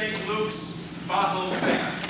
St. Luke's Bottle Band.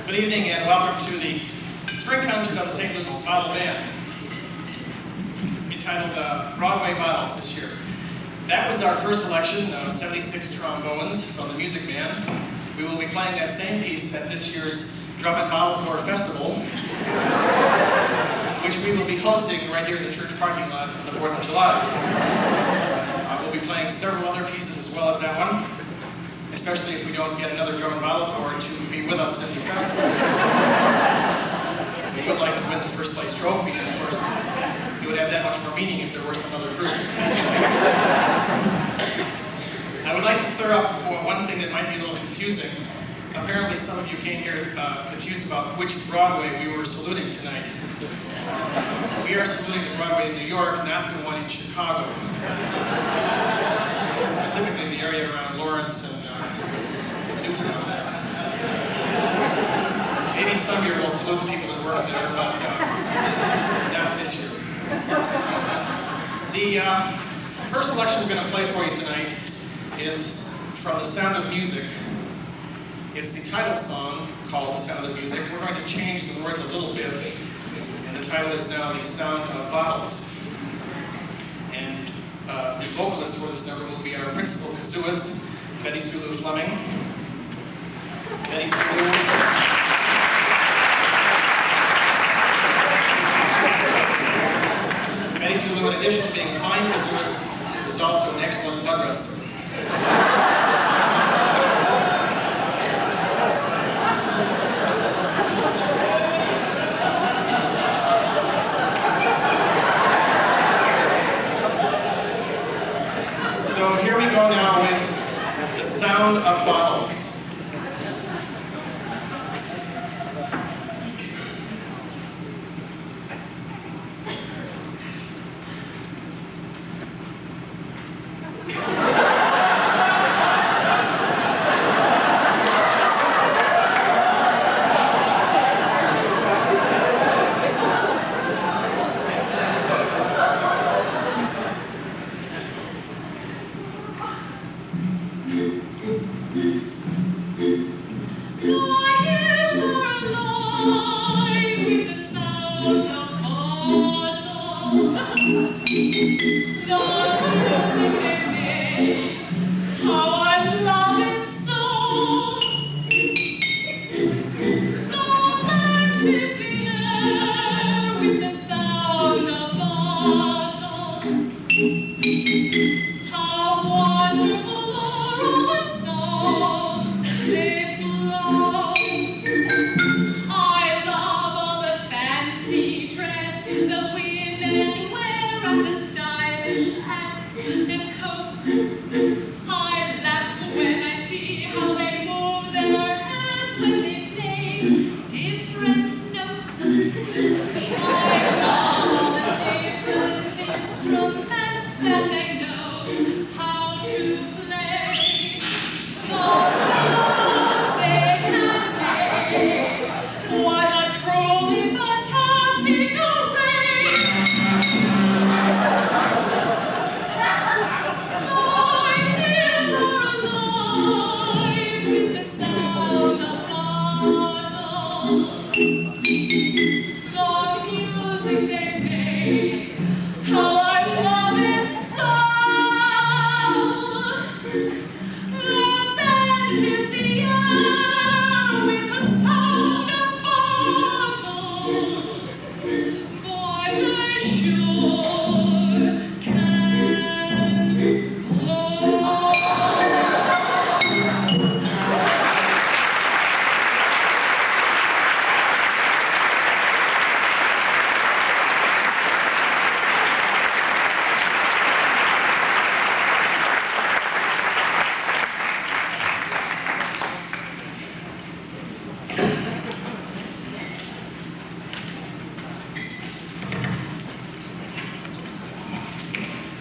Good evening and welcome to the spring concert of the St. Luke's Bottle Band, entitled Broadway Bottles this year. That was our first selection of 76 trombones from the music band. We will be playing that same piece at this year's Drum and Bottle Corps Festival, which we will be hosting right here in the church parking lot on the 4th of July. We'll be playing several other pieces as well as that one, especially if we don't get another Drum and Bottle Corps to be with us at the festival. We would like to win the first place trophy, and of course, it would have that much more meaning if there were some other groups. I would like to clear up one thing that might be a little confusing. Apparently some of you came here confused about which Broadway we were saluting tonight. We are saluting the Broadway in New York, not the one in Chicago. Specifically the area around Lawrence and Newtown there. Maybe some year we'll salute the people that work there, but not this year. The first selection we're going to play for you tonight is from The Sound of Music. It's the title song called The Sound of Music. We're going to change the words a little bit, and the title is now The Sound of Bottles. And the vocalist for this number will be our principal kazooist, Betty Sulu Fleming. Betty Sulu. Betty Sulu, in addition to being a fine kazooist, is also an excellent bug wrestler. So here we go now with The Sound of Bottles.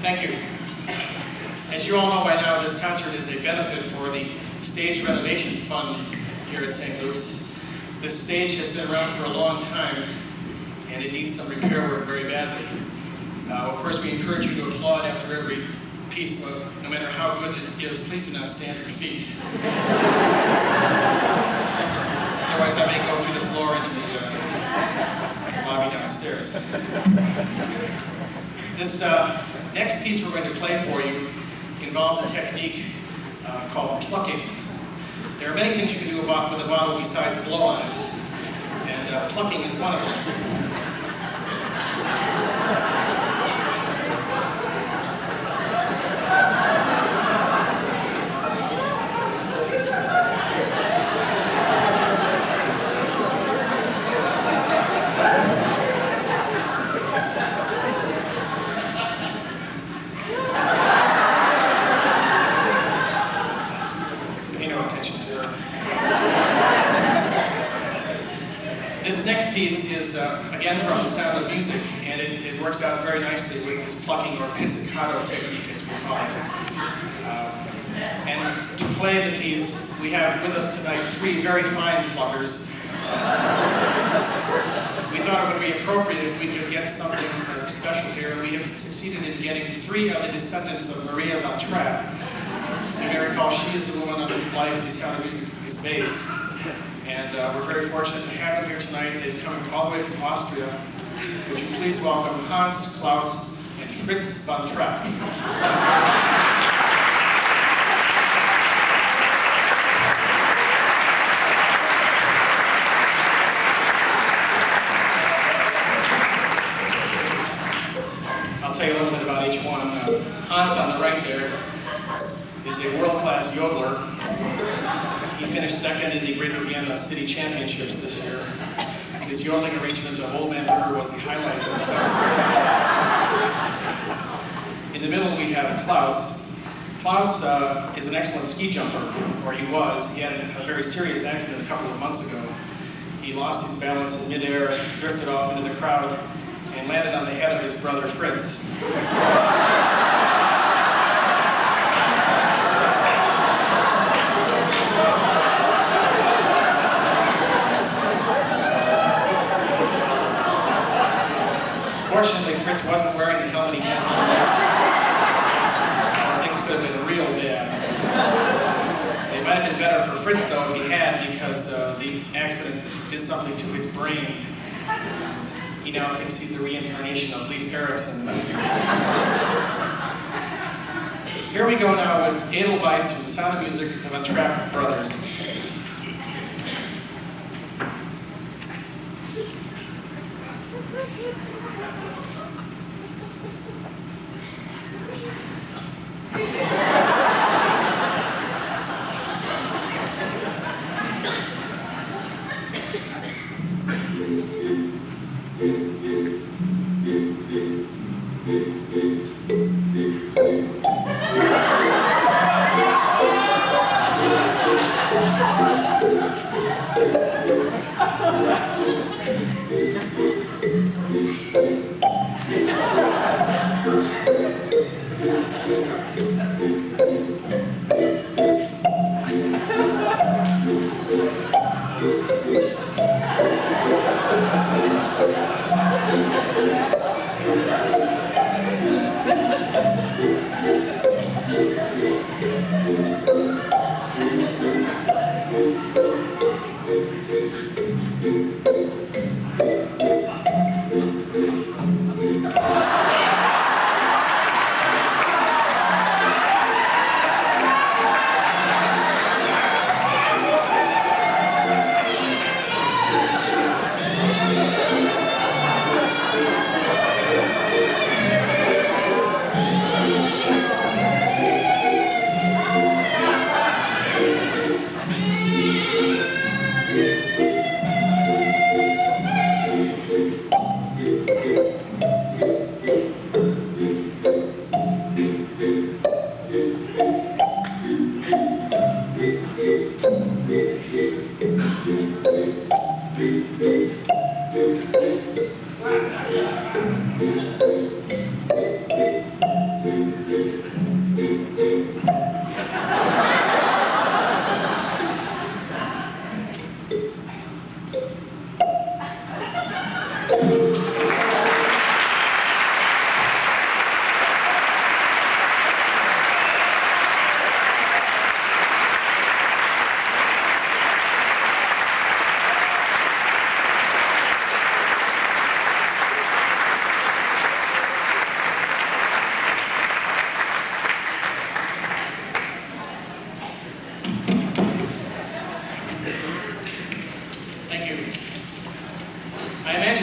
Thank you. As you all know by now, this concert is a benefit for the Stage Renovation Fund here at St. Luke's. This stage has been around for a long time, and it needs some repair work very badly. Of course, we encourage you to applaud after every piece, but no matter how good it is, please do not stand at your feet. Otherwise, I may go through the floor into the lobby downstairs. This next piece we're going to play for you involves a technique called plucking. There are many things you can do with a bottle besides blow on it, and plucking is one of them. Pay no attention to her. piece is, again, from The Sound of Music, and it works out very nicely with this plucking or pizzicato technique, as we call it. And to play the piece, we have with us tonight 3 very fine pluckers. We thought it would be appropriate if we could get something special here. We have succeeded in getting 3 of the descendants of Maria von Trapp. You may recall she is the woman on whose life The Sound of Music is based. And we're very fortunate to have them here tonight. They've come all the way from Austria. Would you please welcome Hans, Klaus, and Fritz von Trapp. I'll tell you a little bit about each one. Hans on the right there is a world-class yodeler. He finished second in the Greater Vienna City Championships this year. His yodeling arrangement of Old Man River was the highlight of the festival. In the middle we have Klaus. Klaus is an excellent ski jumper, or he was. He had a very serious accident a couple of months ago. He lost his balance in midair, drifted off into the crowd, and landed on the head of his brother Fritz. Fortunately, Fritz wasn't wearing the helmet he has on. Things could have been real bad. They might have been better for Fritz, though, if he had, because the accident did something to his brain. He now thinks he's the reincarnation of Leif Erikson. Here we go now with Edelweiss from The Sound of Music, the Von Trapp brothers.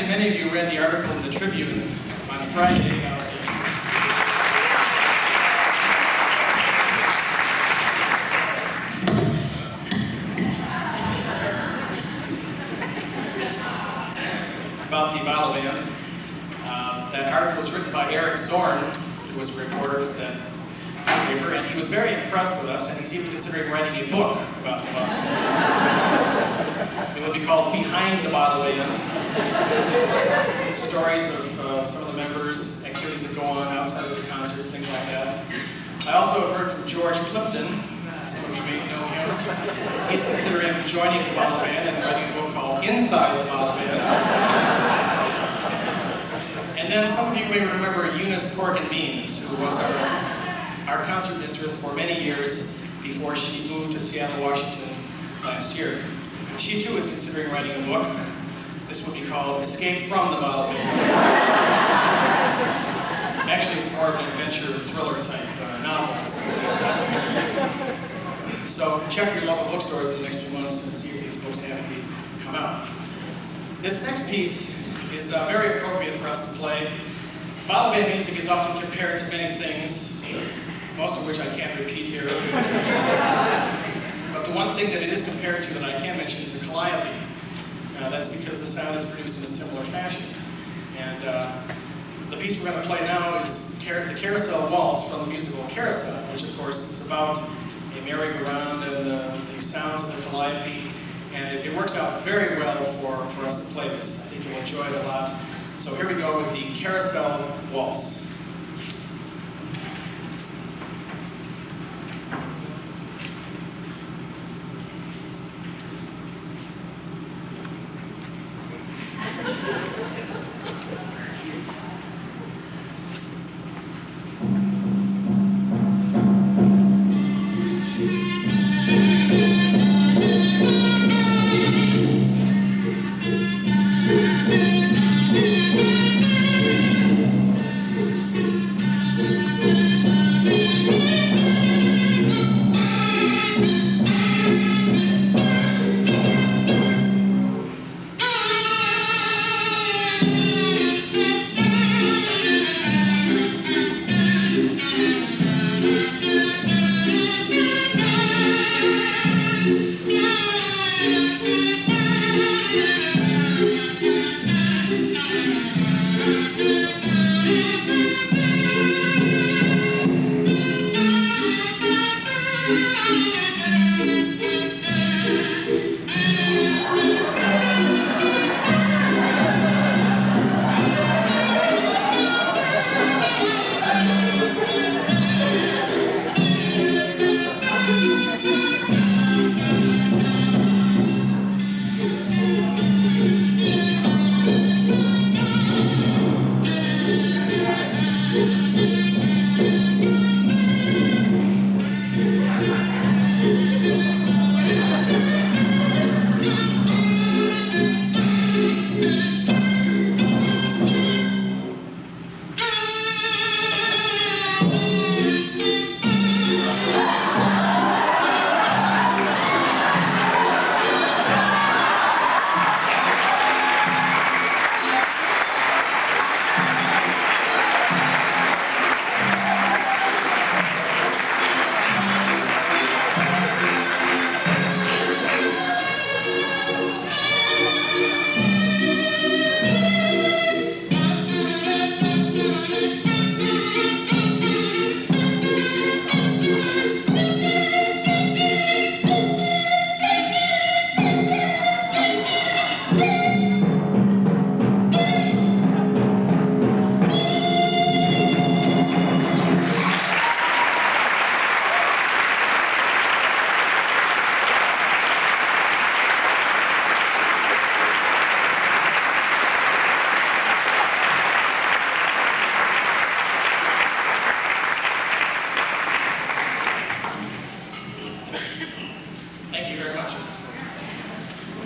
Many of you read the article in the Tribune on Friday about the Bottle Band. That article was written by Eric Zorn, who was a reporter for that newspaper, and he was very impressed with us, and he's even considering writing a book about the Bottle Band. It would be called Behind the Bottle Band. stories of some of the members, activities that go on outside of the concerts, things like that. I also have heard from George Plimpton. Some of you may know him. He's considering joining the bottle band and writing a book called Inside the Bottle Band. And then some of you may remember Eunice Corgan Beans, who was our concert mistress for many years before she moved to Seattle, Washington last year. She too is considering writing a book. This would be called Escape from the Bottle Band. Actually, it's more of an adventure thriller type novel. So check your local bookstores in the next few months and see if these books have indeed come out. This next piece is very appropriate for us to play. Bottle band music is often compared to many things, most of which I can't repeat here. But the one thing that it is compared to that I can mention is a calliope. That's because the sound is produced in a similar fashion. And the piece we're going to play now is the Carousel Waltz from the musical Carousel, which of course is about a merry-go-round and the sounds of the calliope. And it works out very well for us to play this. I think you'll enjoy it a lot. So here we go with the Carousel Waltz.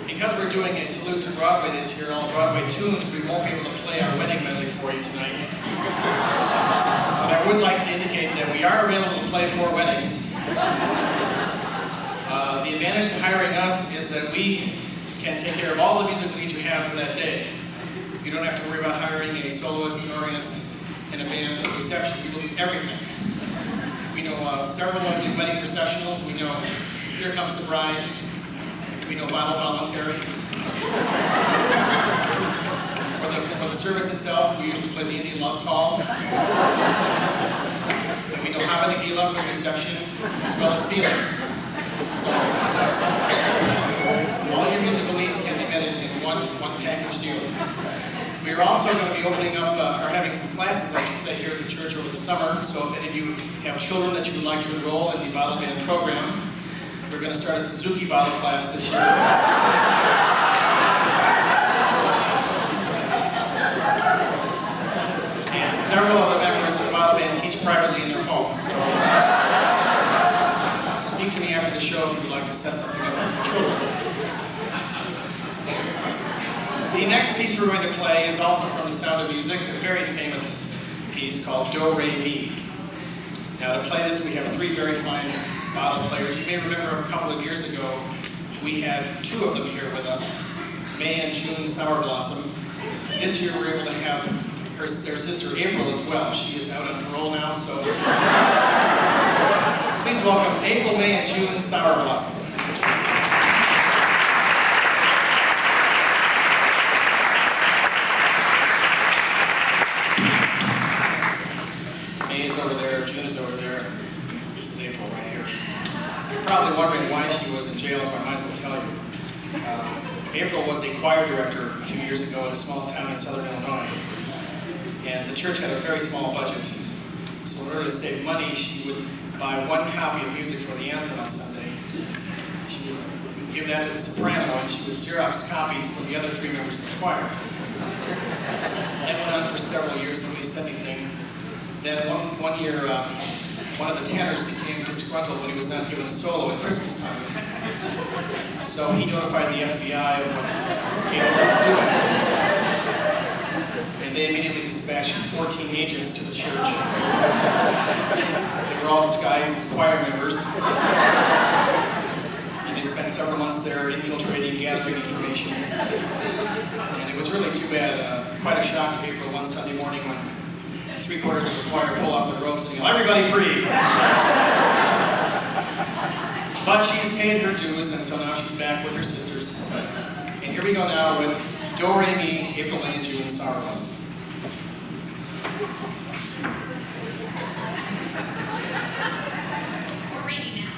Because we're doing a salute to Broadway this year, all Broadway tunes, we won't be able to play our wedding medley for you tonight. But I would like to indicate that we are available to play 4 weddings. The advantage to hiring us is that we can take care of all the musical needs you have for that day. You don't have to worry about hiring a soloist, an organist, and a band for the reception. We do everything. We know several of the wedding processionals. We know Here Comes the Bride. We know Bible Voluntary. For the service itself, we usually play the Indian Love Call. And we know How Many He Love for the reception, as well as Feelings. So, all your musical needs can be met in one package deal. We're also going to be opening up, or having some classes, I should say, here at the church over the summer. So if any of you have children that you would like to enroll in the bottle band program, we're going to start a Suzuki bottle class this year. And several other members of the bottle band teach privately in their homes. So speak to me after the show if you would like to set something up with your children. The next piece we're going to play is also from The Sound of Music, a very famous piece called Do, Re, Mi. Now to play this, we have three very fine bottle players. You may remember a couple of years ago, we had two of them here with us, May and June Sour Blossom. This year we're able to have their sister April as well. She is out on parole now, so please welcome April, May, and June Sour Blossom. May is over there, June is over there, and this is April right here. You're probably wondering why she was in jail, so I might as well tell you. April was a choir director a few years ago in a small town in southern Illinois. And the church had a very small budget. So in order to save money, she would buy one copy of music for the anthem on Sunday. She would give that to the soprano, and she would Xerox copies for the other three members of the choir. That went on for several years, nobody said anything. Then one year, one of the tenors became disgruntled when he was not given a solo at Christmas time. So he notified the FBI of what April was doing. And they immediately dispatched 14 agents to the church. They were all disguised as choir members. And they spent several months there infiltrating, gathering information. And it was really too bad. Quite a shock to April one Sunday morning when 3/4 of the choir pull off their robes and yell, "Everybody freeze!" But she's paid her dues, and so now she's back with her sisters. And here we go now with Do, Re, Mi, April, May, and June Sour Blossom. We're ready now.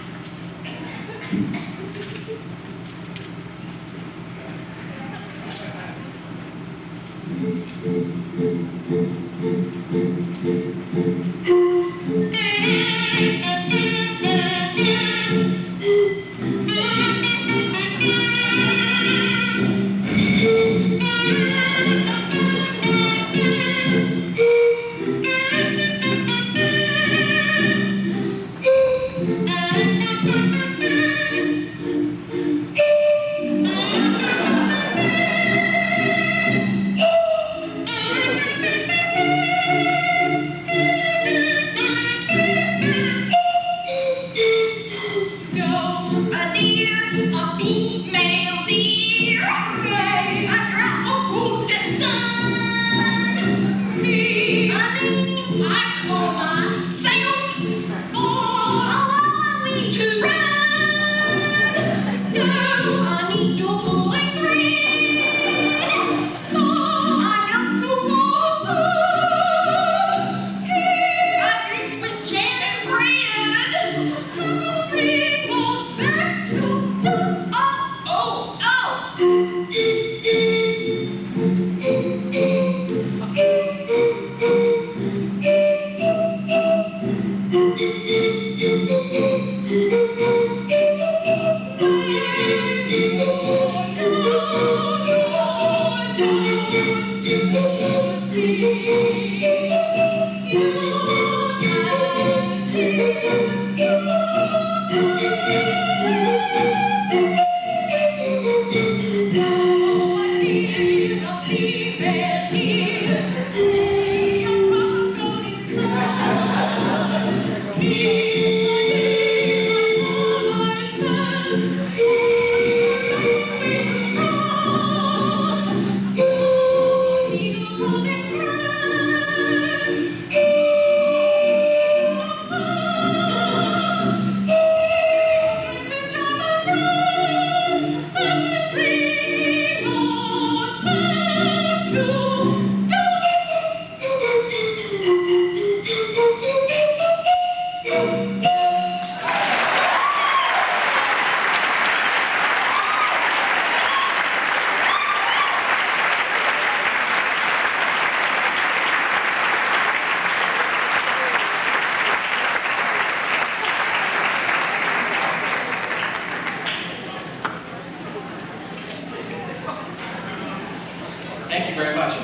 you very much.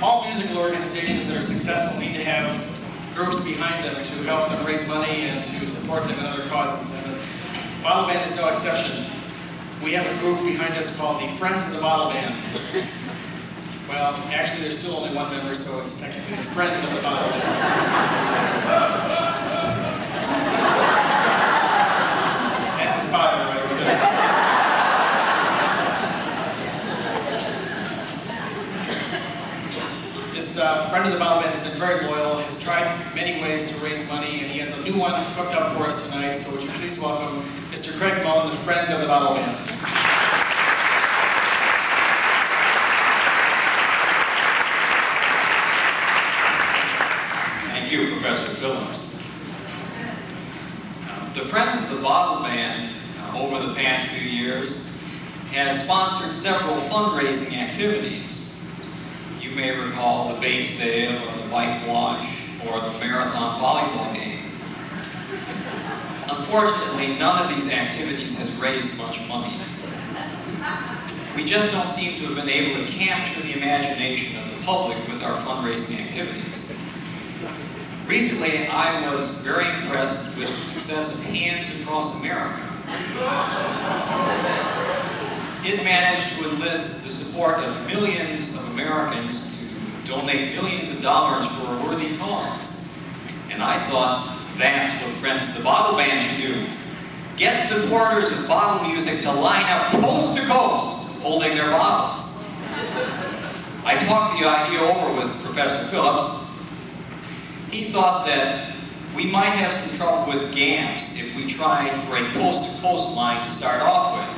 All musical organizations that are successful need to have groups behind them to help them raise money and to support them in other causes. And the Bottle Band is no exception. We have a group behind us called the Friends of the Bottle Band. Well, actually there's still only one member, so it's technically the Friend of the Bottle Band. That's his father right over there. This Friend of the Bottle Band has been very loyal, has tried many ways to raise money, and he has a new one cooked up for us tonight, so would you please welcome Mr. Craig Mullen, the Friend of the Bottle Band. Thank you, Professor Phillips. The Friends of the Bottle Band, over the past few years, has sponsored several fundraising activities. You may recall the bake sale, or the whitewash, or the marathon volleyball game. Unfortunately, none of these activities has raised much money. We just don't seem to have been able to capture the imagination of the public with our fundraising activities. Recently, I was very impressed with the success of Hands Across America. It managed to enlist the support of millions of Americans to donate millions of dollars for a worthy cause. And I thought that's what Friends of the Bottle Band should do. Get supporters of bottle music to line up coast to coast, holding their bottles. I talked the idea over with Professor Phillips. He thought that we might have some trouble with GAMS if we tried for a coast-to-coast line to start off with,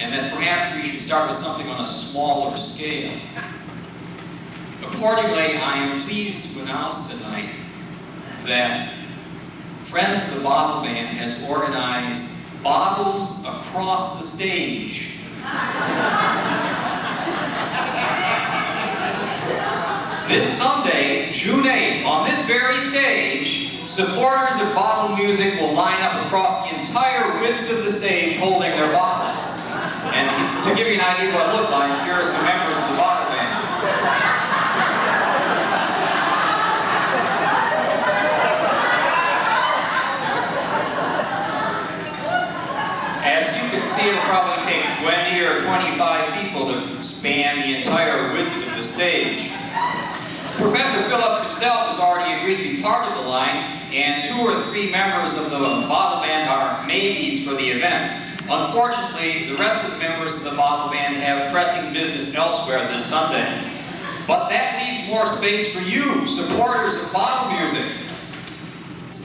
and that perhaps we should start with something on a smaller scale. Accordingly, I am pleased to announce tonight that Friends of the Bottle Band has organized Bottles Across the Stage. This Sunday, June 8th, on this very stage, supporters of bottle music will line up across the entire width of the stage holding their bottles. And to give you an idea of what it looked like, here are some members of the Bottle Band. As you can see, it'll probably take 20 or 25 people to span the entire width of the stage. Professor Phillips himself has already agreed to be part of the line, and 2 or 3 members of the Bottle Band are maybes for the event. Unfortunately, the rest of the members of the Bottle Band have pressing business elsewhere this Sunday. But that leaves more space for you, supporters of bottle music.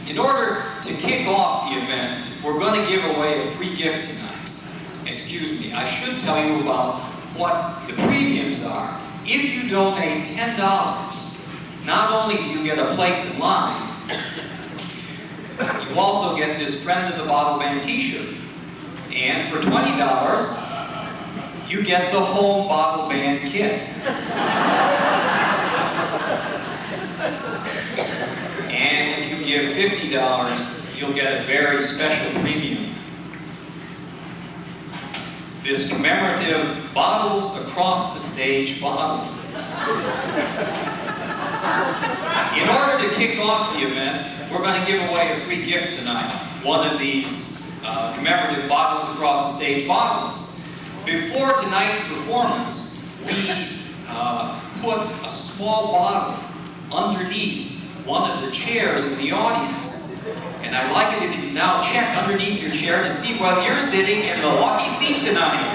In order to kick off the event, we're going to give away a free gift tonight. Excuse me, I should tell you about what the premiums are. If you donate $10, not only do you get a place in line, you also get this Friend of the Bottle Band t-shirt. And for $20, you get the whole Bottle Band kit. And if you give $50, you'll get a very special premium. This commemorative Bottles Across the Stage bottle. In order to kick off the event, we're going to give away a free gift tonight. One of these commemorative Bottles Across the Stage bottles. Before tonight's performance, we put a small bottle underneath one of the chairs in the audience. And I'd like it if you now check underneath your chair to see whether you're sitting in the lucky seat tonight.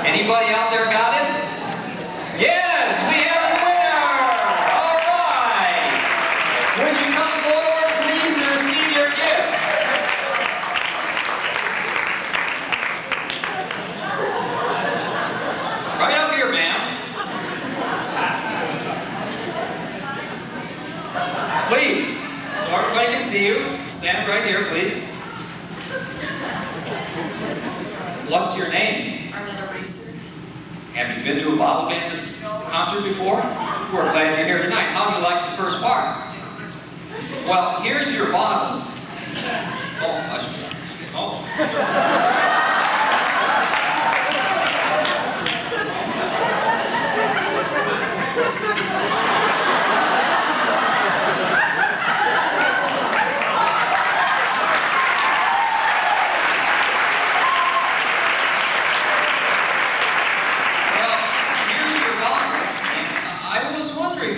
Anybody out there got it? Yes, we have the winner! All right! Would you come forward, please, and receive your gift? Right up here, ma'am. Please, so everybody can see you. Stand right here, please. What's your name? Have you been to a Bottle Band concert before? We're glad you're here tonight. How do you like the first part? Well, here's your bottle. Oh, I should. Oh.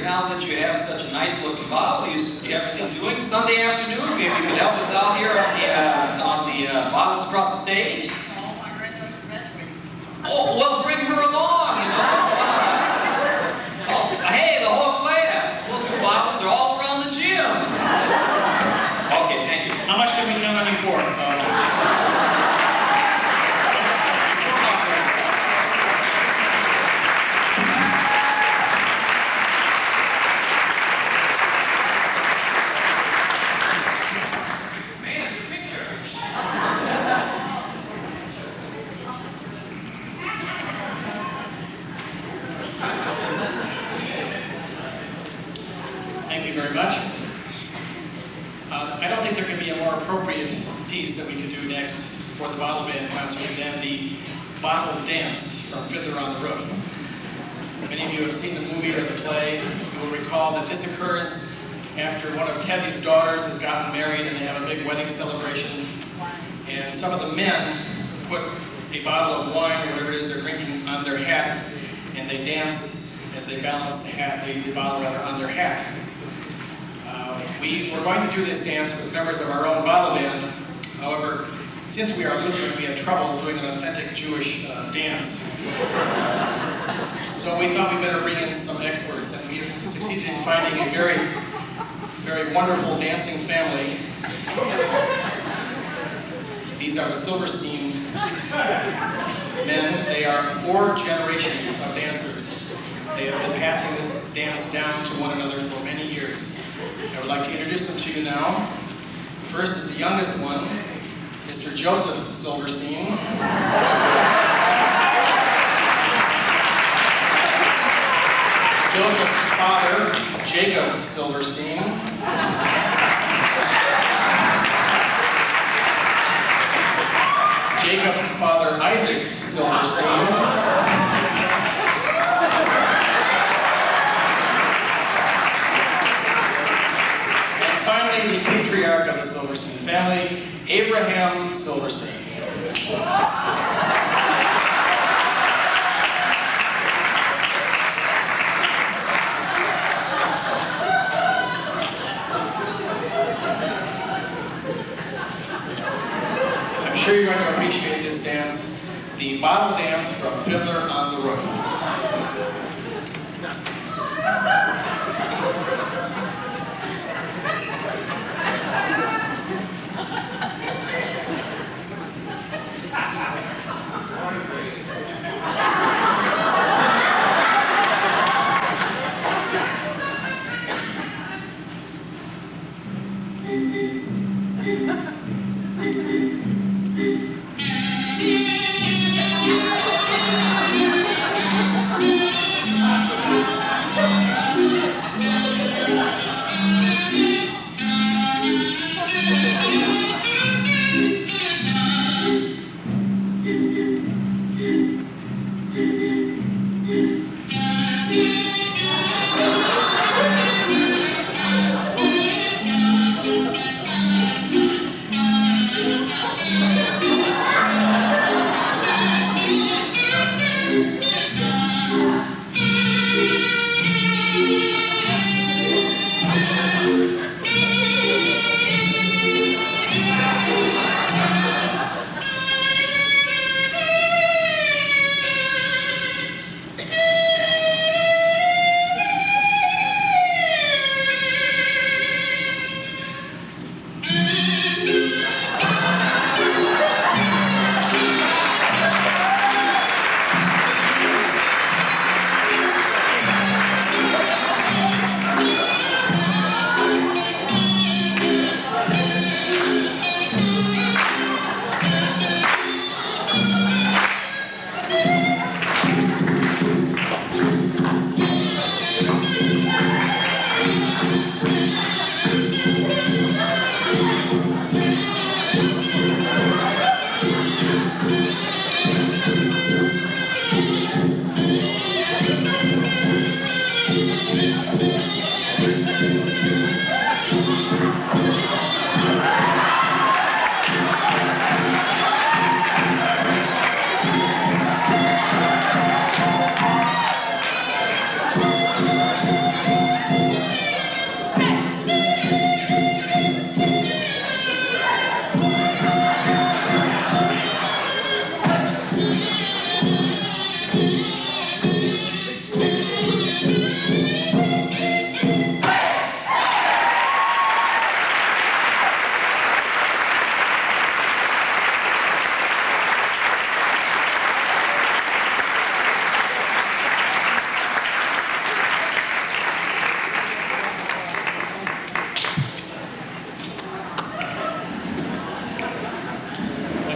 Now that you have such a nice looking bottle, you have anything doing Sunday afternoon? Maybe you could help us out here on the bottles across the stage? Oh, my granddaughter's graduating. Oh, well, bring her along, you know. Oh, hey, the whole class. We'll do bottles all around the gym. Okay, thank you. How much can we count on you for? Thank you very much. I don't think there could be a more appropriate piece that we could do next for the bottle band concert than the bottle dance from Fiddler on the Roof. Many of you have seen the movie or the play. You will recall that this occurs after one of Teddy's daughters has gotten married and they have a big wedding celebration. And some of the men put a bottle of wine or whatever it is they're drinking on their hats, and they dance as they balance the bottle rather on their hat. We're going to do this dance with members of our own bottle band. However, since we are Lutheran, we had trouble doing an authentic Jewish dance. So we thought we better bring in some experts, and we've succeeded in finding a very, very wonderful dancing family. These are the Silverstein men. They are 4 generations of dancers. They have been passing this dance down to one another for many years. I would like to introduce them to you now. First is the youngest one, Mr. Joseph Silverstein. Joseph's father, Jacob Silverstein. Jacob's father, Isaac Silverstein. The patriarch of the Silverstein family, Abraham Silverstein. I'm sure you're going to appreciate this dance, the bottle dance from Fiddler on the Roof.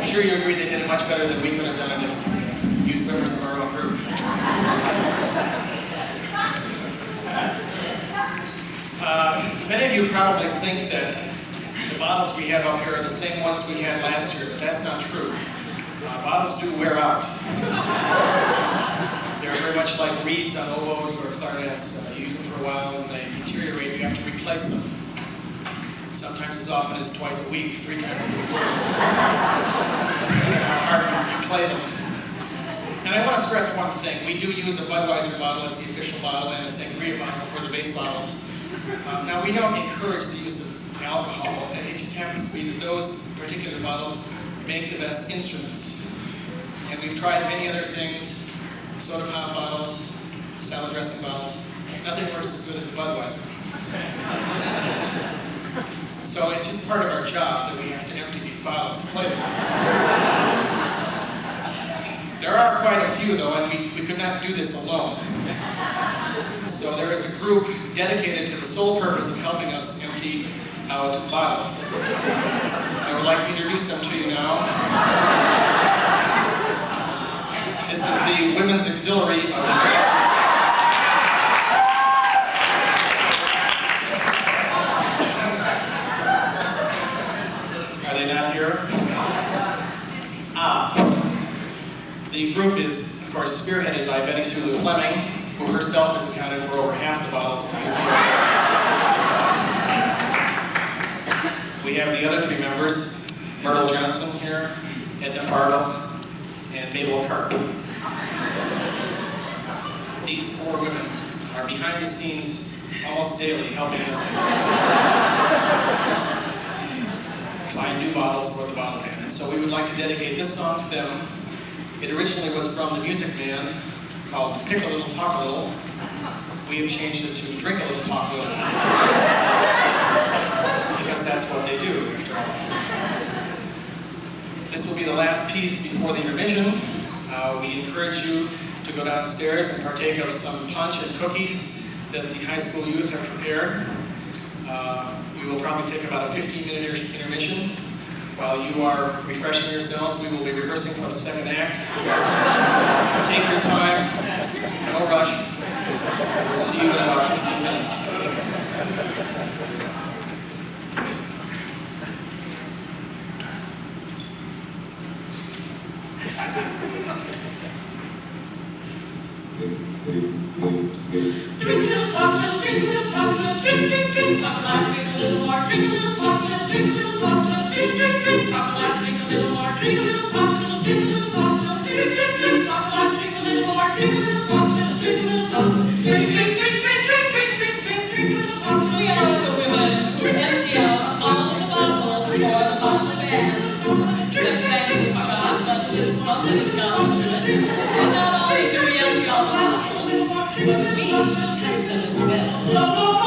sure you agree they did it much better than we could have done it if we used members of our own group. Many of you probably think that the bottles we have up here are the same ones we had last year, but that's not true. Bottles do wear out. They're very much like reeds on oboes or clarinets. You use them for a while and they deteriorate. You have to replace them. Sometimes as often as twice a week, 3 times a week. How hard you play them. And I want to stress one thing. We do use a Budweiser bottle as the official bottle and a sangria bottle for the base bottles. Now, we don't encourage the use of alcohol. It just happens to be that those particular bottles make the best instruments. And we've tried many other things, soda pop bottles, salad dressing bottles. Nothing works as good as a Budweiser. So it's just part of our job that we have to empty these bottles to play them. There are quite a few though, and we could not do this alone. So there is a group dedicated to the sole purpose of helping us empty out bottles. I would like to introduce them to you now. This is the Women's Auxiliary of the Are they not here? The group is, of course, spearheaded by Betty Sulu Fleming, who herself has accounted for over half the bottles of UC. We have the other 3 members, Myrtle Johnson here, Edna Fargo, and Mabel Carp. These 4 women are behind the scenes almost daily helping us find new bottles for the bottle band. And so we would like to dedicate this song to them. It originally was from the Music Man called Pick a Little, Talk a Little. We have changed it to Drink a Little, Talk a Little. Because that's what they do, after all. This will be the last piece before the intermission. We encourage you to go downstairs and partake of some punch and cookies that the high school youth have prepared. We will probably take about a 15-minute intermission. While you are refreshing yourselves, we will be rehearsing for the second act. Take your time, no rush. We'll see you in about 15 minutes. Drink a little, talk a little, drink a little, talk a little, drink, drink, drink, talk a lot, drink a little more, drink a little, talk a little, drink a little, talk a little, drink, drink, drink, talk a lot, drink a little more, drink a little, talk a little, drink a little, talk a little, drink, drink, drink, talk a lot, drink a little more, drink a little, talk a little, drink a little, talk a little, drink, drink, drink, drink, drink, drink, drink, drink, drink a little, talk a little. We are the women who empty out all of the bottles for the bottle band. The thankless job that lives somebody's got to do it. And not only do we empty all the bottles, but we test them as well. More,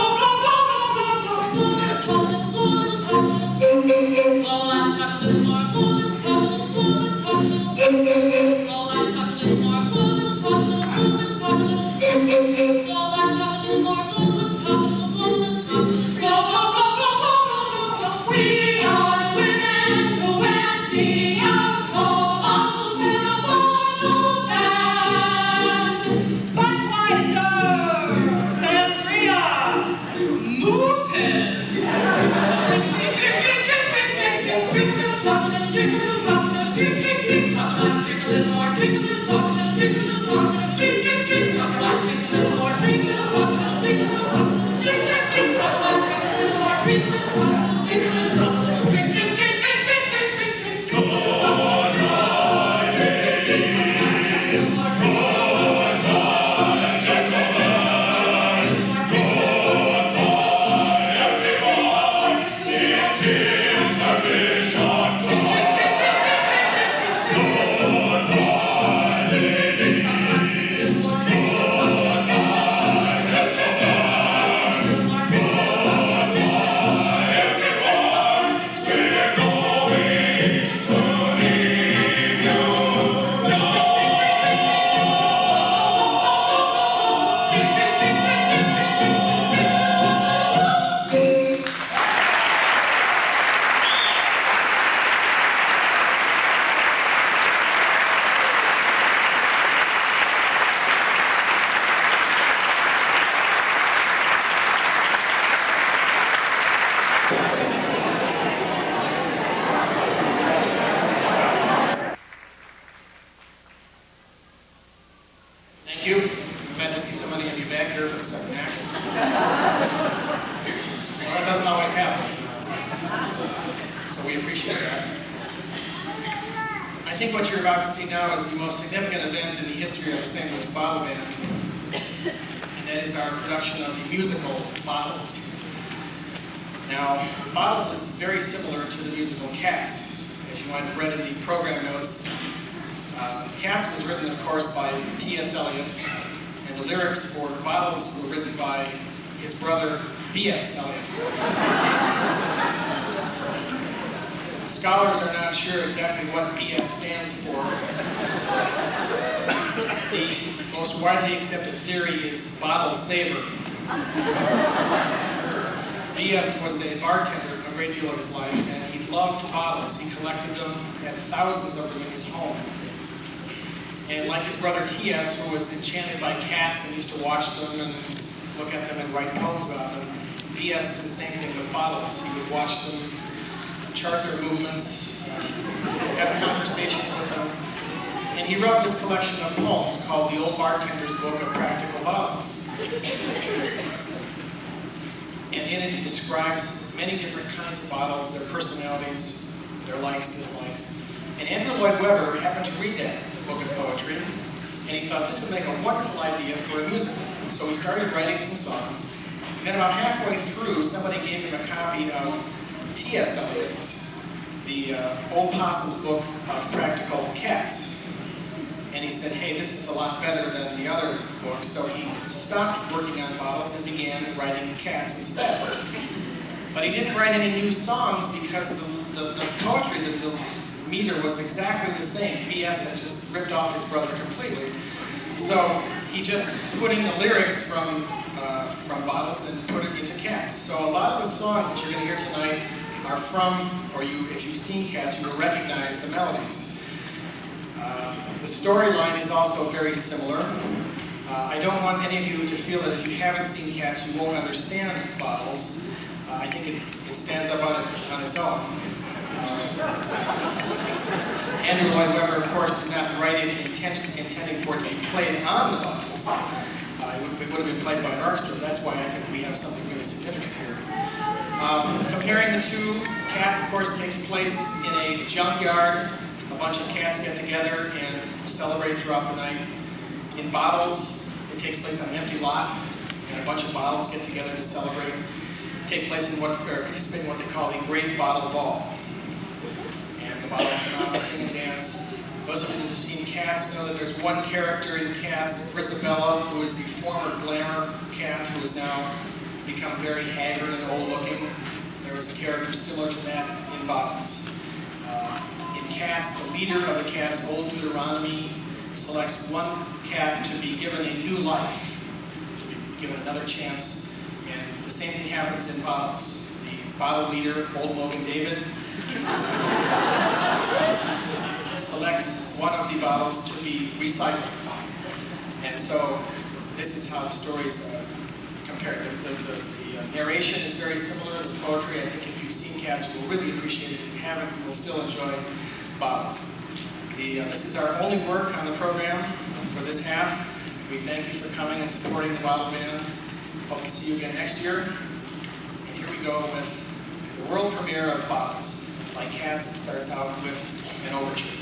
think what you're about to see now is the most significant event in the history of the St. Louis Bottle Band, and that is our production of the musical Bottles. Now, Bottles is very similar to the musical Cats, as you might have read in the program notes. Cats was written, of course, by T.S. Eliot, and the lyrics for Bottles were written by his brother, B.S. Eliot. Scholars are not sure exactly what BS stands for. The most widely accepted theory is bottle saver. BS was a bartender a great deal of his life, and he loved bottles. He collected them, had thousands of them in his home. And like his brother T.S., who was enchanted by cats and used to watch them and look at them and write poems on them, B.S. did the same thing with bottles. He would watch them, chart their movements, have conversations with them. And he wrote this collection of poems called The Old Bartender's Book of Practical Bottles. And in it he describes many different kinds of bottles, their personalities, their likes, dislikes. And Andrew Lloyd Webber happened to read that book of poetry, and he thought this would make a wonderful idea for a musical. So he started writing some songs, and then about halfway through, somebody gave him a copy of T.S. Eliot's The Old Possum's Book of Practical Cats. And he said, hey, this is a lot better than the other books, so he stopped working on bottles and began writing cats instead. But he didn't write any new songs because the poetry, the meter was exactly the same. B.S. had just ripped off his brother completely. So he just put in the lyrics from Bottles and put it into Cats. So a lot of the songs that you're going to hear tonight are from, or if you've seen Cats, you will recognize the melodies. The storyline is also very similar. I don't want any of you to feel that if you haven't seen Cats, you won't understand Bottles. I think it stands up on its own. Andrew Lloyd Webber, of course, did not write it intending for it to be played on the bottles. It would have been played by an orchestra. That's why I think we have something really significant here. Comparing the two, Cats, of course, takes place in a junkyard. A bunch of cats get together and celebrate throughout the night. In Bottles, it takes place on an empty lot, and a bunch of bottles get together to celebrate. Take place in participate in what they call the Great Bottle Ball. And the bottles come out and sing and dance. Those of you who have seen Cats know that there's one character in Cats, Brisabella, who is the former glamour cat who has now become very haggard and old-looking. There was a character similar to that in Bottles. In Cats, the leader of the Cats, Old Deuteronomy, selects one cat to be given a new life, to be given another chance. And the same thing happens in Bottles. The bottle leader, Old Logan David, selects one of the bottles to be recycled. And so this is how the stories compare. The narration is very similar to the poetry. I think if you've seen Cats, you will really appreciate it. If you haven't, you will still enjoy Bottles. This is our only work on the program for this half. We thank you for coming and supporting the Bottle Band. Hope to see you again next year. And here we go with the world premiere of Bottles. Like Cats, it starts out with an overture.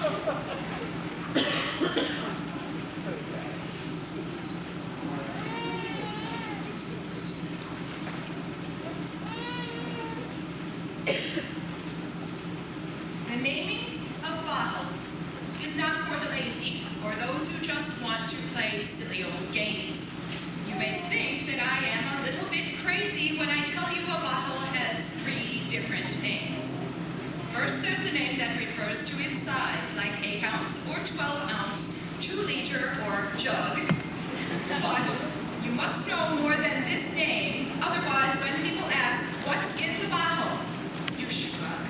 The naming of bottles is not for the lazy or those who just want to play silly old games. You may think that I am a little bit crazy when I tell you a bottle has 3 different names. First, there's the name that refers to its size, like 8 ounce or 12 ounce, 2 liter or jug. But you must know more than this name, otherwise when people ask, what's in the bottle? You shrug.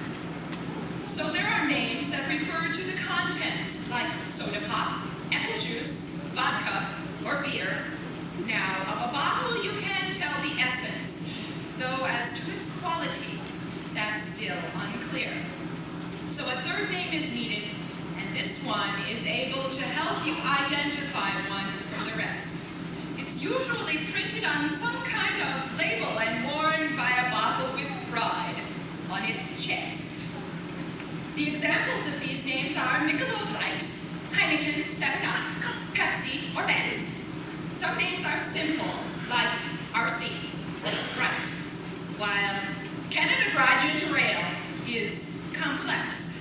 So there are names that refer to the contents, like soda pop, apple juice, vodka, or beer. Now, of a bottle you can tell the essence, though as to its quality, that's still unclear. So a third name is needed, and this one is able to help you identify one from the rest. It's usually printed on some kind of label and worn by a bottle with pride on its chest. The examples of these names are Michelob Light, Heineken, 7-Up, Pepsi, or Venice. Some names are simple, like RC, Sprite, while Canada Dry Ginger Ale is complex.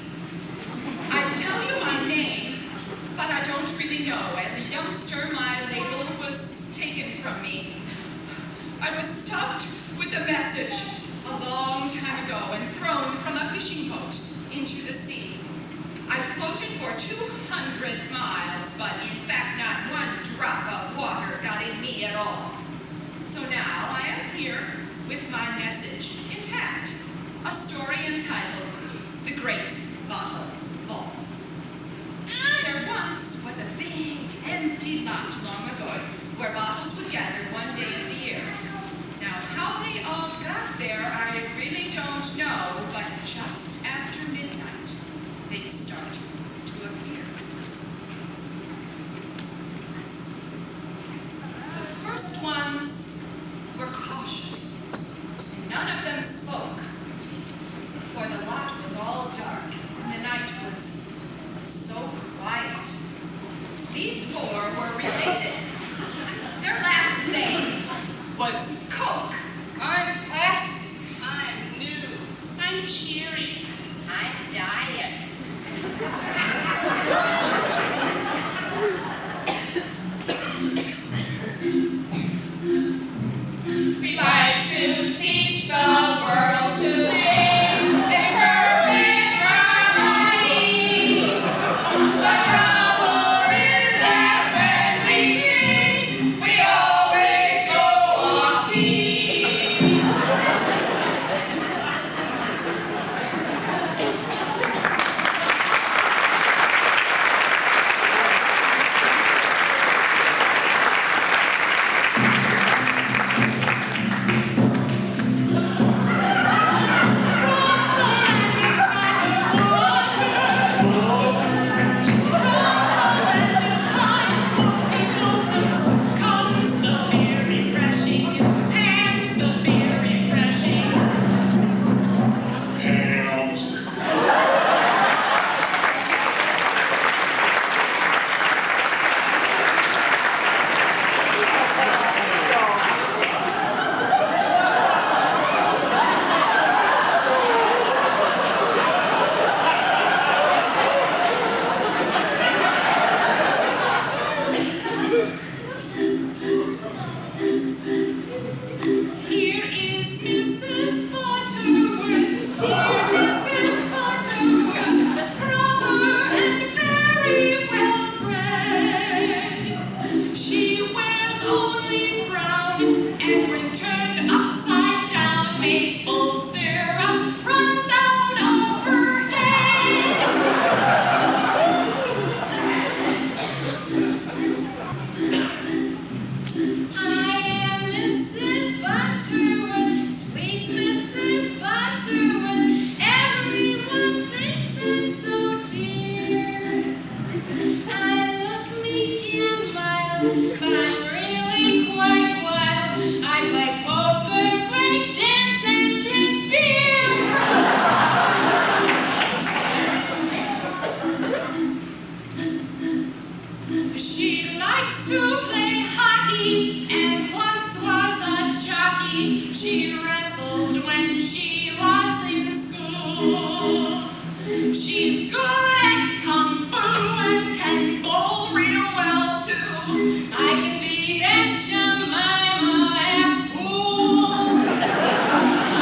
I tell you my name, but I don't really know. As a youngster, my label was taken from me. I was stuffed with a message a long time ago and thrown from a fishing boat into the sea. I floated for 200 miles, but in fact not one drop of water got in me at all. So now I am here with my message intact, a story entitled The Great Bottle Vault. There once was a big empty lot long ago where bottles would gather one day of the year. Now how they all got there I really don't know, but just after midnight they start to appear. The first ones were cautious, and none of them spoke, for the lot was all dark, and the night was so quiet. These 4 were related. Their last name was Coke. I'm classy. I'm new. I'm cheery. I'm diet. We like to teach the world to sing in perfect harmony. The trouble is that when we sing, we always go off key. when she was in school. She's good at kung fu and can bowl real well too. I can beat Aunt Jemima at pool. I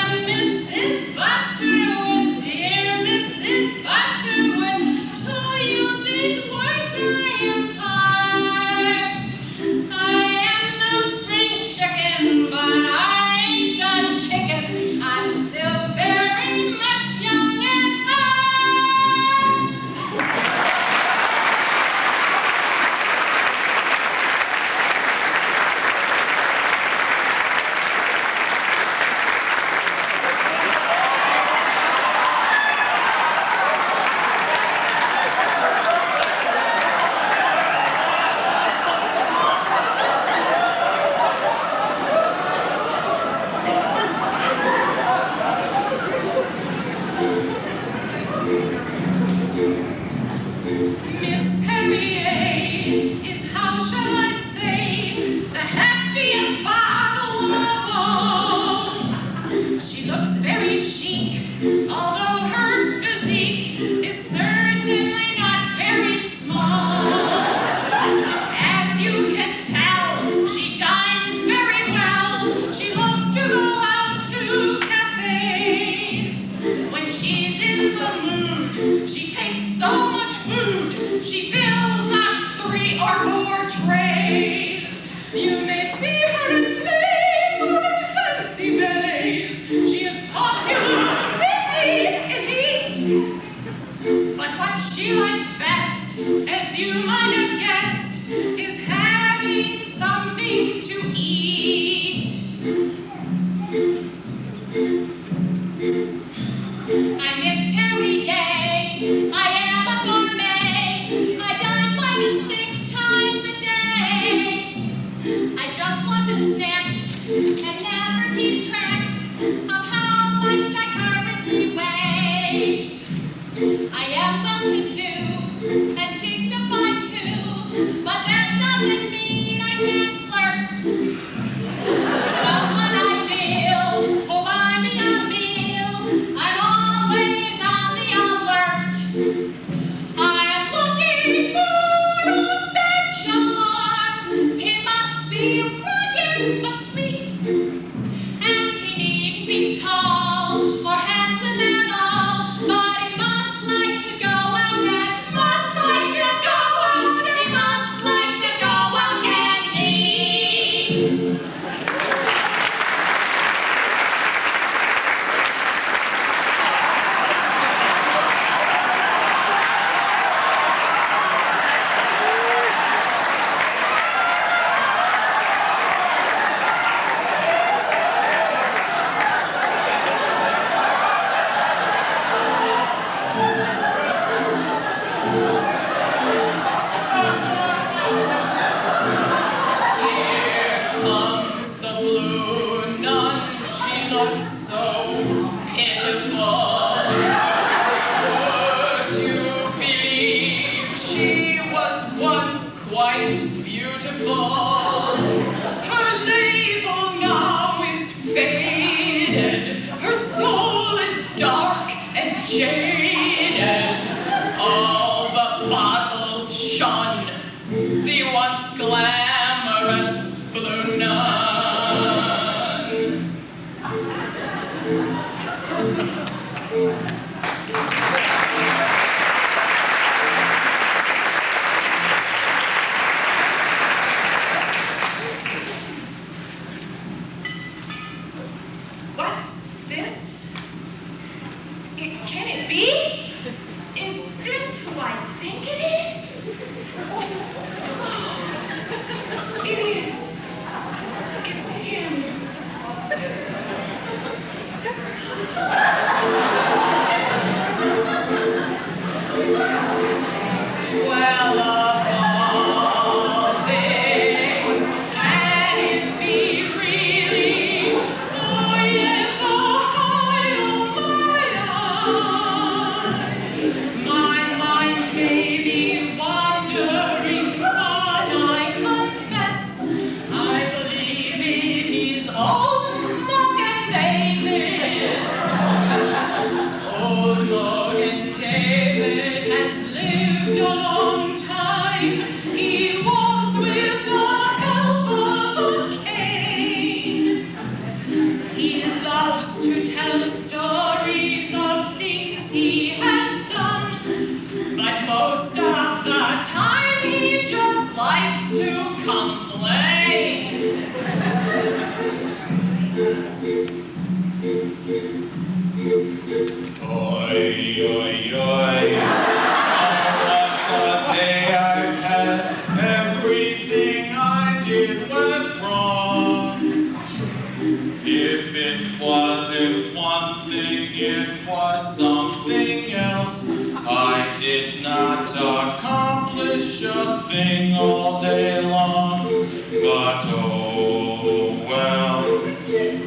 am Mrs. Butterworth, dear Mrs. Butterworth. To you these words I impart. I am no spring chicken, but I ain't done kicking. I'm still very much young at heart. Miss Perrier is, how shall I say, the heftiest bottle of all. She looks very chic, although her physique is certainly not very small. As you can tell, she dines very well. She loves to go out to cafes. When she's in the mood, she takes so much food, she fills up 3 or 4 trays. You may see her in plays or at fancy ballets. She is popular, busy, and neat. But what she likes best, as you might have guessed, is having something to eat. I'm Miss Perrier. I am a gourmet. I dine 5 and 6 times a day. I just love to snack and never keep track of how much I currently weigh. I am well-to-do and dignified too, but that doesn't mean I can't flirt. Someone ideal who'll buy me a meal, I'm always on the alert. I am looking for a bachelor. He must be rugged but sweet, and he needn't be tall or handsome at all, but he must like to go out and must like to go out and he must like to go out and eat. Here comes the blue nun, she looks so pitiful. Would you believe she was once quite beautiful? Her label now is faded, her soul is dark and jaded. All the bottles shun the once glamorous blue nun. What's this? Can it be? Is this who I think it is? Oh, it is. It's him. Well, of all things, can it be really? Oh, yes, oh, hi, oh, my, them stories of things he has done, but most of the time he just likes to complain. Oi, oi, oi. Oh, what a day I had. Everything I did went wrong. If it wasn't one thing, it was something else. I did not accomplish a thing all day long. But oh well,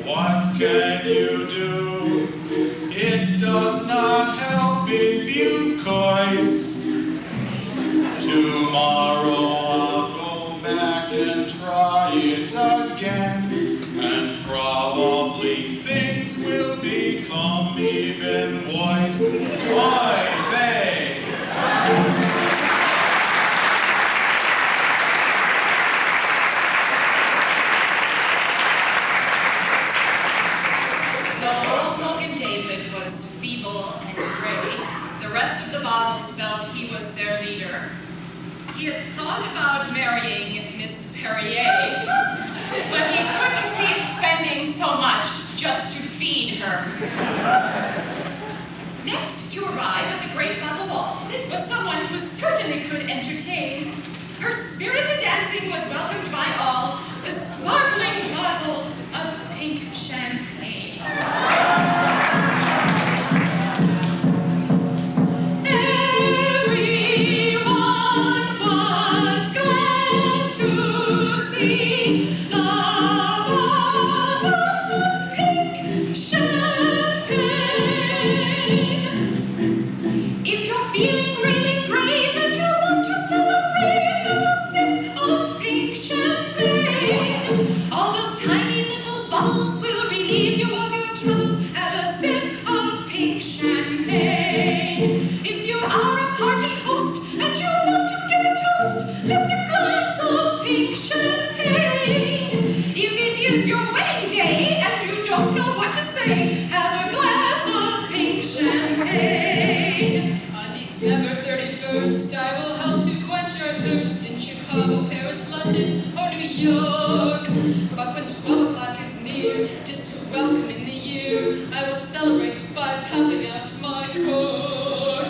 what can you do? It does not help if you coist. Tomorrow I'll go back and try it again, and probably things will become even worse. Oy vey! Though old Mogan David was feeble and gray, the rest of the bottles felt he was their leader. He had thought about marrying Miss Perrier, but he couldn't see spending so much just to feed her. Next to arrive at the great bottle wall was someone who certainly could entertain. Her spirited dancing was welcomed by all, the sparkling bottle of pink champagne. Everyone was glad to see the bottle of pink champagne. If you're feeling really great and you want to celebrate, have a sip of pink champagne. All those tiny little bubbles will relieve you of your troubles. Have a sip of pink champagne. If you are a party host and you want to give a toast, lift a glass of pink champagne. If it is your wedding day and you don't know what to say, have a glass of pink champagne. On December 31st, I will help to quench your thirst in Chicago, Paris, London, or New York. But when 12 o'clock is near, just to welcome in the year, I will celebrate by puffing out my cork.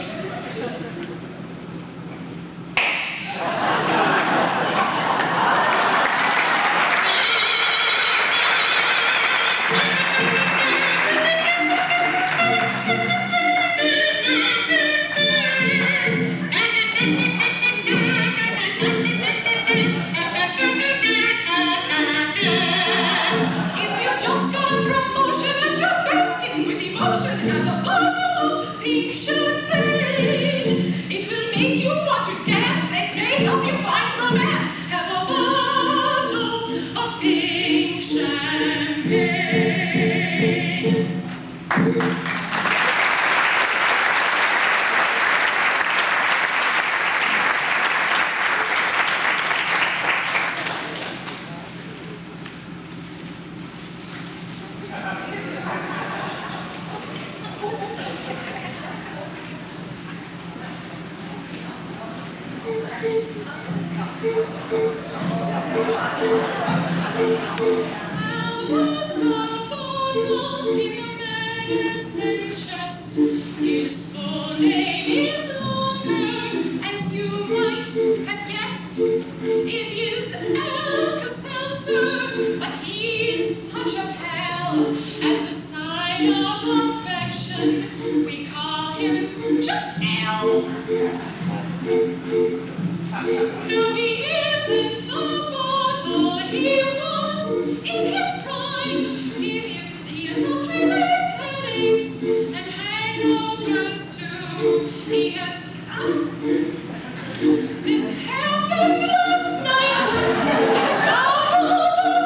If you just got a promotion and you're bursting with emotion, have a bottle of pink champagne. It will make you want to dance and may help you find romance. Have a bottle of pink champagne. How was the bottle in the medicine chest? His full name is longer, as you might have guessed. It is Alka-Seltzer, but he's such a pal. As a sign of affection, we call him just Al. No, he isn't the bottle he was in his prime. He is only headaches and hangovers too. He has this happened last night. All the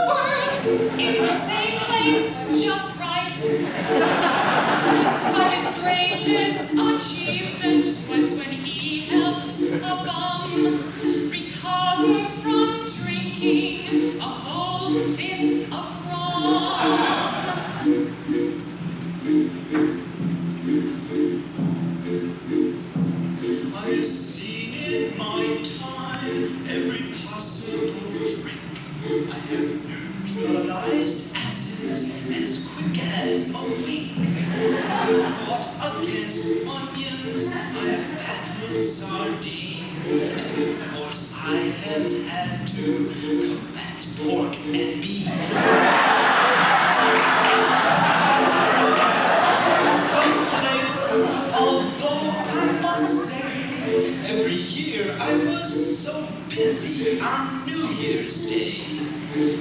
words in the same place, just right. But his greatest achievement was when he helped a bum recover from drinking a whole fifth of rum. a week. Fought against onions, I've battled sardines, and of course I have had to combat pork and beans. Complaints, although I must say, every year I was so busy on New Year's Day.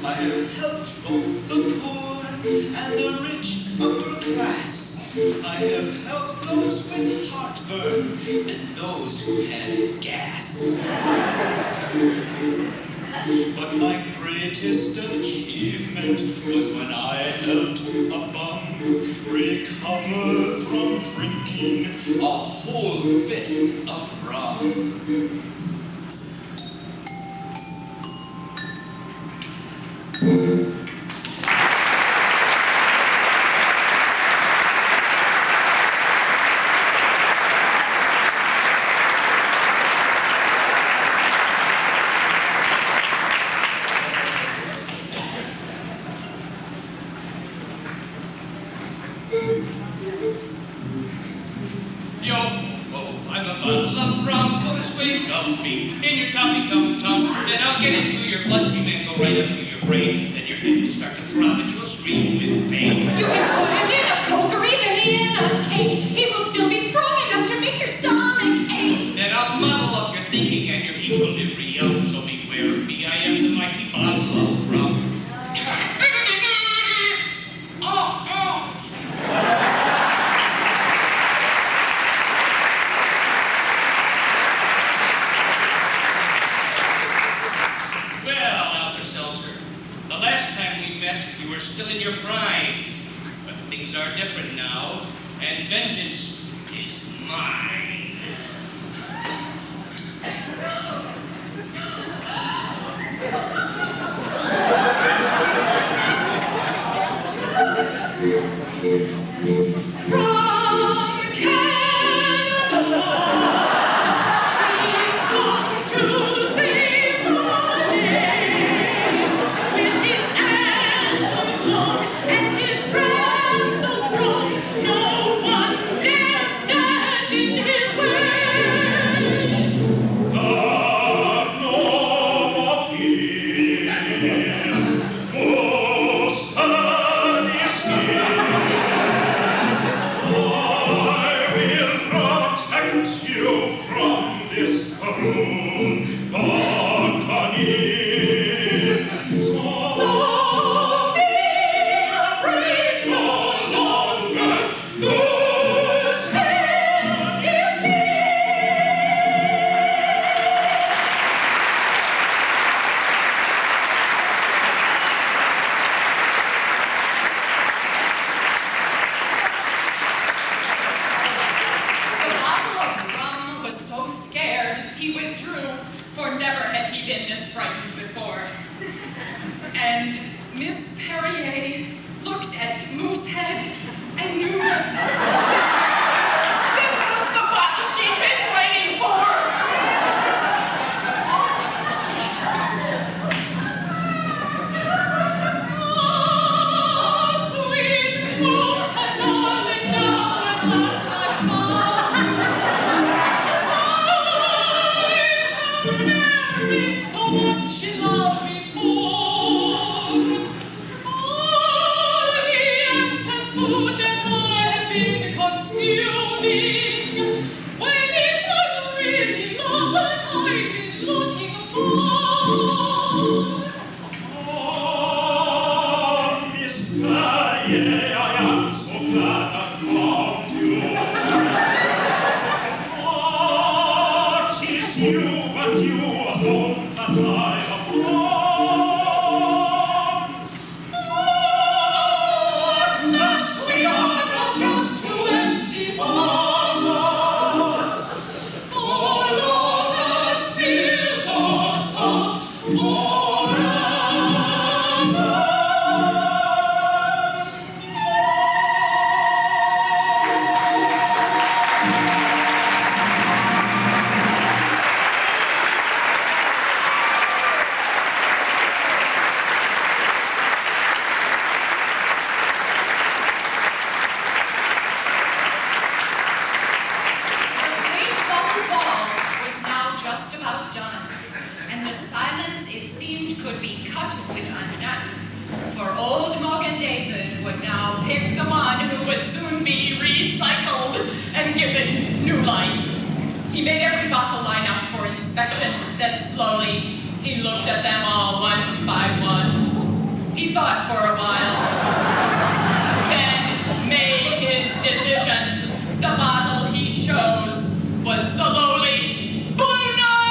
I have helped both the poor and the rich upper class. I have helped those with heartburn and those who had gas. But my greatest achievement was when I helped a bum recover from drinking a whole fifth of rum. He made every bottle line up for inspection, then slowly he looked at them all one by one. He thought for a while, then made his decision. The bottle he chose was the lowly Blue Nun!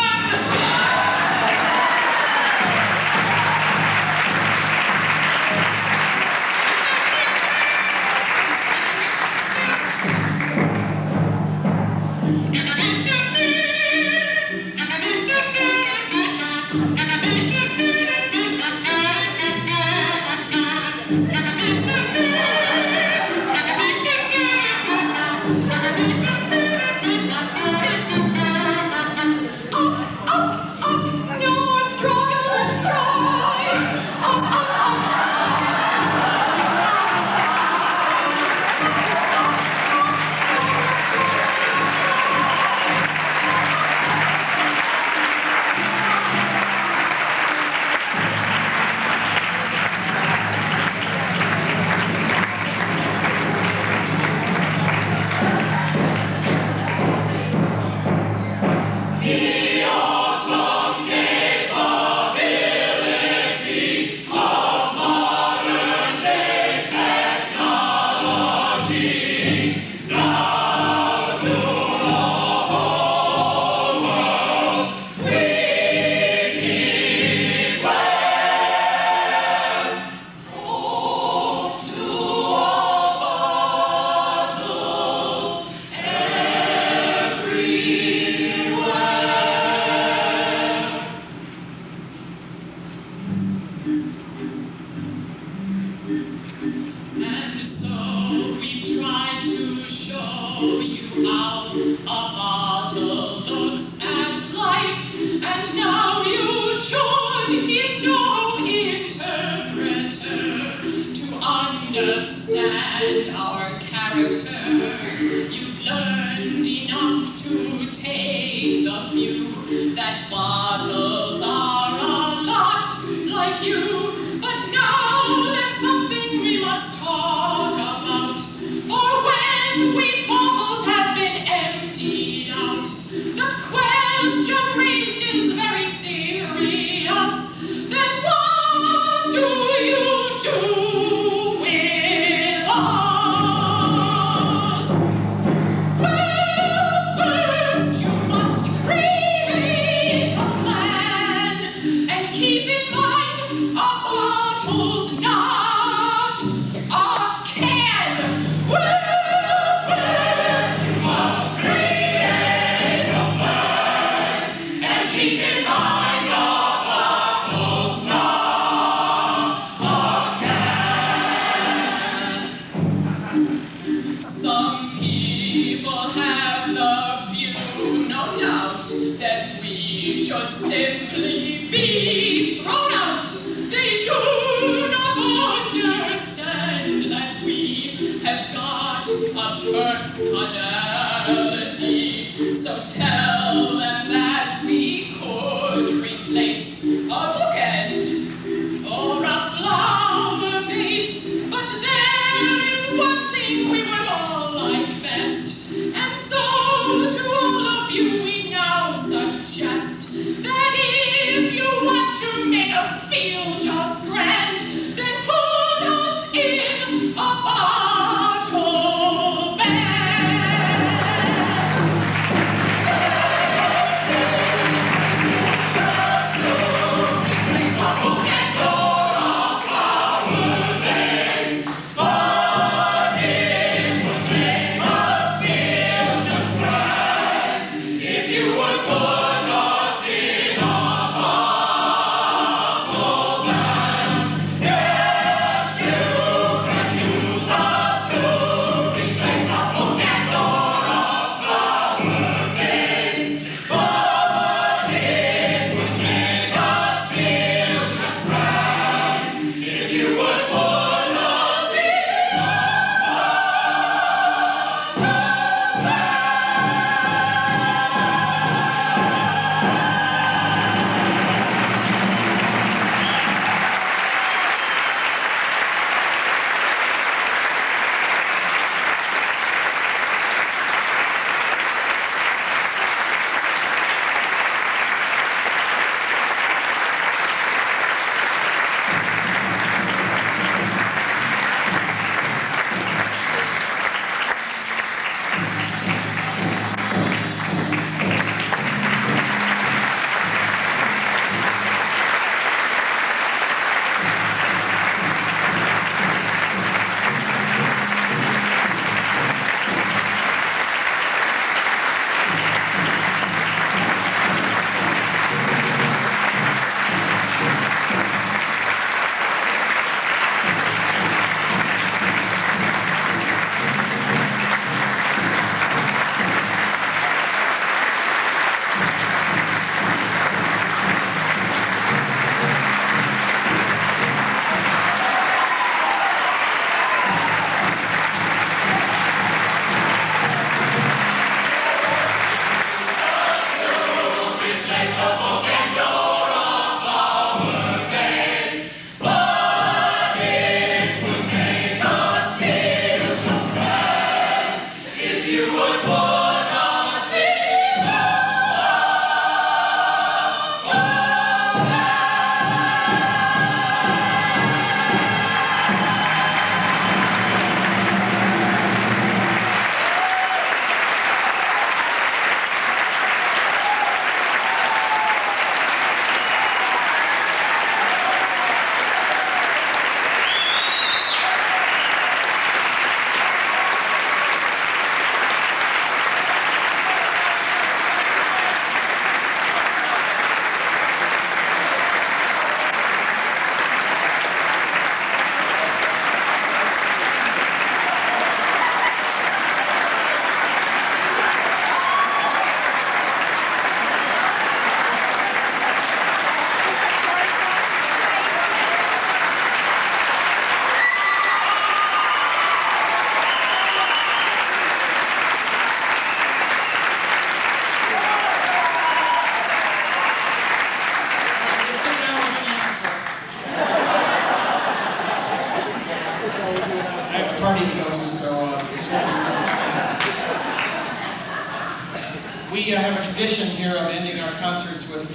We have a tradition here of ending our concerts with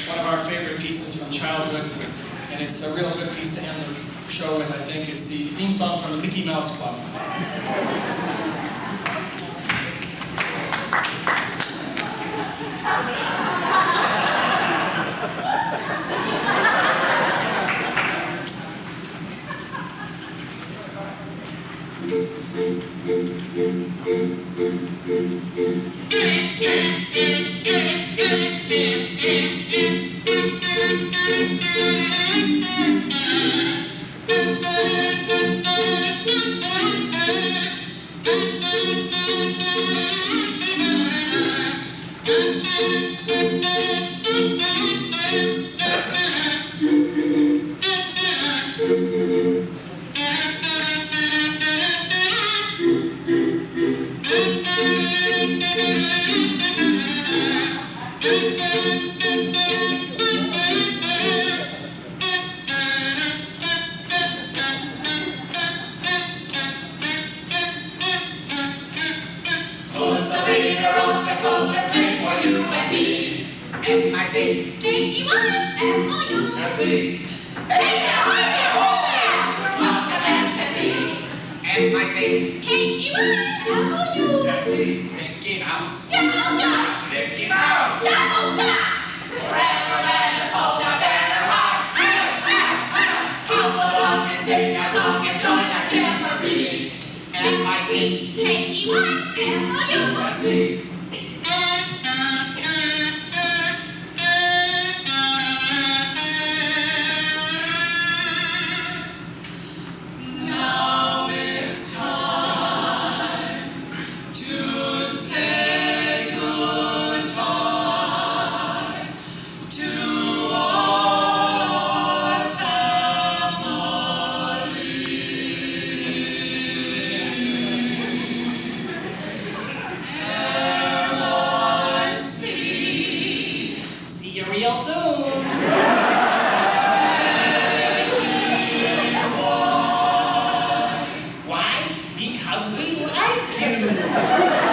one of our favorite pieces from childhood, and it's a real good piece to end the show with, I think. It's the theme song from the Mickey Mouse Club. Why? Because we like you!